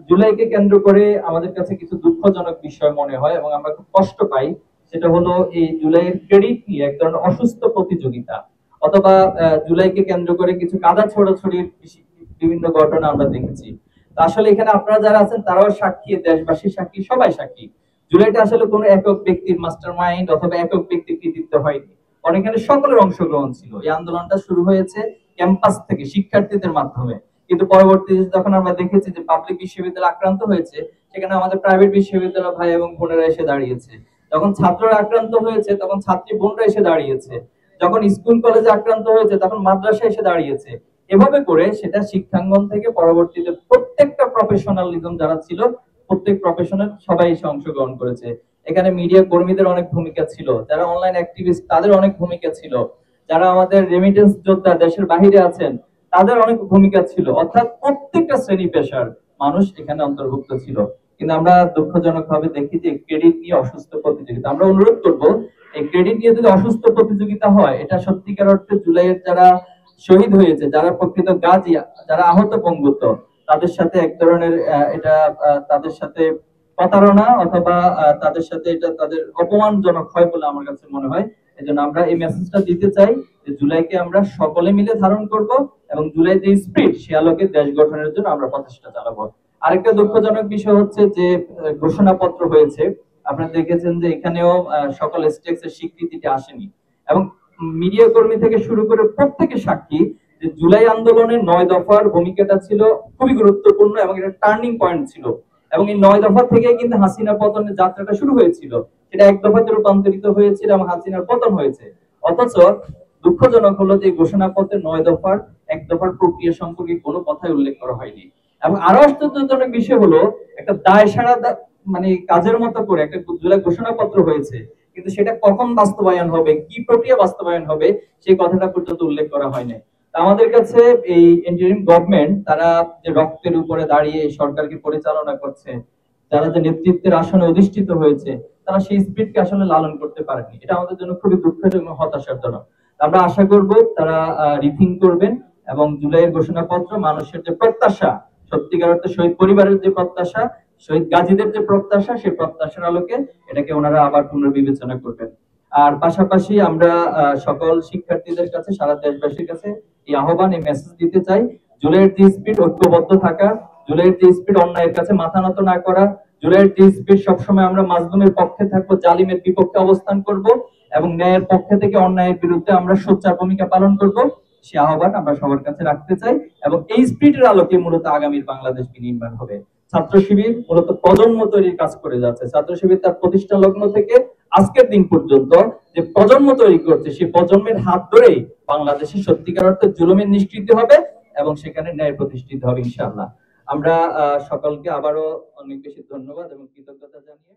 জুলাইকে কেন্দ্র করে আমাদের কাছে কিছু দুঃখজনক বিষয় মনে হয় এবং আমরা খুব কষ্ট পাই। সেটা হলো এই জুলাইয়ের ক্রেডিট নিয়ে এক ধরনের অসুস্থ প্রতিযোগিতা, অথবা জুলাইকে কেন্দ্র করে কিছু কাদা ছোড়াছড়ির বিভিন্ন ঘটনা আমরা দেখেছি। আসলে এখানে আপনারা যারা আছেন তারাও সাক্ষী, দেশবাসী সাক্ষী, সবাই সাক্ষী। জুলাইটা আসলে কোনো একক ব্যক্তির মাস্টার মাইন্ড অথবা একক ব্যক্তির কৃতিত্ব হয়নি। অনেকখানে সকলের অংশগ্রহণ ছিল। এই আন্দোলনটা শুরু হয়েছে ক্যাম্পাস থেকে, শিক্ষার্থীদের মাধ্যমে। কিন্তু পরবর্তীতে যখন আমরা দেখেছি যে পাবলিক বিশ্ববিদ্যালয় আক্রান্ত হয়েছে, সেখানে আমাদের প্রাইভেট বিশ্ববিদ্যালয় ভাই এবং বোনেরা এসে দাঁড়িয়েছে। যখন ছাত্ররা আক্রান্ত হয়েছে তখন ছাত্রী বোনরা এসে দাঁড়িয়েছে। যখন স্কুল কলেজে আক্রান্ত হয়েছে তখন মাদ্রাসা এসে দাঁড়িয়েছে। এভাবে করে সেটা শিক্ষাঙ্গন থেকে পরবর্তীতে প্রত্যেকটা প্রফেশনালিজম যারা ছিল, প্রত্যেক প্রফেশনাল সবাই এসে অংশগ্রহণ করেছে। এখানে মিডিয়া কর্মীদের অনেক ভূমিকা ছিল, যারা অনলাইন অ্যাক্টিভিস্ট তাদের অনেক ভূমিকা ছিল, যারা আমাদের রেমিটেন্স যোদ্ধা দেশের বাহিরে আছেন তাদের অনেক ভূমিকা ছিল। অর্থাৎ প্রত্যেকটা শ্রেণী পেশার মানুষ এখানে অন্তর্ভুক্ত ছিল। কিন্তু আমরা দুঃখজনক ভাবে দেখি যে ক্রেডিট নিয়ে অসুস্থ প্রতিযোগিতা। আমরা অনুরোধ করব, এই ক্রেডিট নিয়ে যদি অসুস্থ প্রতিযোগিতা হয়, এটা সত্যিকার অর্থে জুলাইয়ের যারা শহীদ হয়েছে, যারা প্রকৃত গাজী, যারা আহত পঙ্গুত্ব, তাদের সাথে এক ধরনের এটা তাদের সাথে প্রতারণা অথবা তাদের সাথে এটা তাদের অপমানজনক হয় বলে আমার কাছে মনে হয়। এজন্য আমরা এই মেসেজটা দিতে চাই যে জুলাইকে আমরা সকলে মিলে ধারণ করব এবং জুলাই যে স্পিরিট সে আলোকে দেশ গঠনের জন্য আমরা প্রচেষ্টা চালাবো। আরেকটা দুঃখজনক বিষয় হচ্ছে যে ঘোষণাপত্র হয়েছে, আপনারা দেখেছেন যে এখানেও সকল স্টেক্সের স্বীকৃতিটা আসেনি। এবং মিডিয়া কর্মী থেকে শুরু করে প্রত্যেকে সাক্ষী যে জুলাই আন্দোলনের 9 দফার ভূমিকাটা ছিল খুবই গুরুত্বপূর্ণ এবং এটা টার্নিং পয়েন্ট ছিল। এবং এই 9 দফা থেকে কিন্তু হাসিনা পতনের যাত্রাটা শুরু হয়েছিল। সেটা এক দফাতে রূপান্তরিত হয়েছিল এবং হাসিনার পতন হয়েছে। অথচ দুঃখজনক হলো যে ঘোষণাপত্রের 9 দফার এক দফার প্রক্রিয়া সম্পর্কে কোনো কথাই উল্লেখ করা হয়নি। এবং আরো আশ্চর্যজনক বিষয় হলো, একটা দায় সারা মানে কাজের মতো করে একটা জুলাই ঘোষণাপত্র হয়েছে, কিন্তু সেটা কখন বাস্তবায়ন হবে, কি প্রক্রিয়া বাস্তবায়ন হবে, সেই কথাটা পর্যন্ত উল্লেখ করা হয়নি। আমাদের কাছে এই ইন্টারিম গভর্নমেন্ট তারা যে রক্তের উপরে দাঁড়িয়ে সরকারকে পরিচালনা করছে, যারা যে নেতৃত্বের আসনে অধিষ্ঠিত হয়েছে, তারা সেই স্পিরিটকে আসলে লালন করতে পারেনি। এটা আমাদের জন্য খুবই দুঃখের এবং হতাশাজনক। আমরা আশা করব তারা রিথিং করবেন এবং জুলাইয়ের ঘোষণাপত্র মানুষের যে প্রত্যাশা, সত্যিকার অর্থে শহীদ পরিবারের যে প্রত্যাশা, শহীদ গাজীদের যে প্রত্যাশা, সেই প্রত্যাশার আলোকে এটাকে ওনারা আবার পুনর্বিবেচনা করবেন। আর পাশাপাশি আমরা সকল শিক্ষার্থীদের কাছে, সারা দেশবাসীর কাছে এই আহ্বান, এই মেসেজ দিতে চাই, জুলাইয়ের যে স্পিড ঐক্যবদ্ধ থাকা, জুলাইয়ের যে স্পিড অন্যায়ের কাছে মাথা নত না করা, জুলাইয়ের যে স্পিড সবসময় আমরা মাজলুমের পক্ষে থাকবো, জালিমের বিপক্ষে অবস্থান করব এবং ন্যায়ের পক্ষে থেকে অন্যায়ের বিরুদ্ধে আমরা সোচ্চার ভূমিকা পালন করব, সে আহ্বান আমরা সবার কাছে রাখতে চাই। এবং এই স্পিরিটের আলোকে মূলত আগামীর বাংলাদেশ বিনির্মাণ হবে। ছাত্র শিবির মূলত প্রজন্ম তৈরির কাজ করে যাচ্ছে। ছাত্র শিবির তার প্রতিষ্ঠা লগ্ন থেকে আজকের দিন পর্যন্ত যে প্রজন্ম তৈরি করছে, সেই প্রজন্মের হাত ধরেই বাংলাদেশে সত্যিকার অর্থে জুলুমের নিষ্কৃতি হবে এবং সেখানে ন্যায় প্রতিষ্ঠিত হবে ইনশাআল্লাহ। আমরা সকলকে আবারও অনেক বেশি ধন্যবাদ এবং কৃতজ্ঞতা জানিয়ে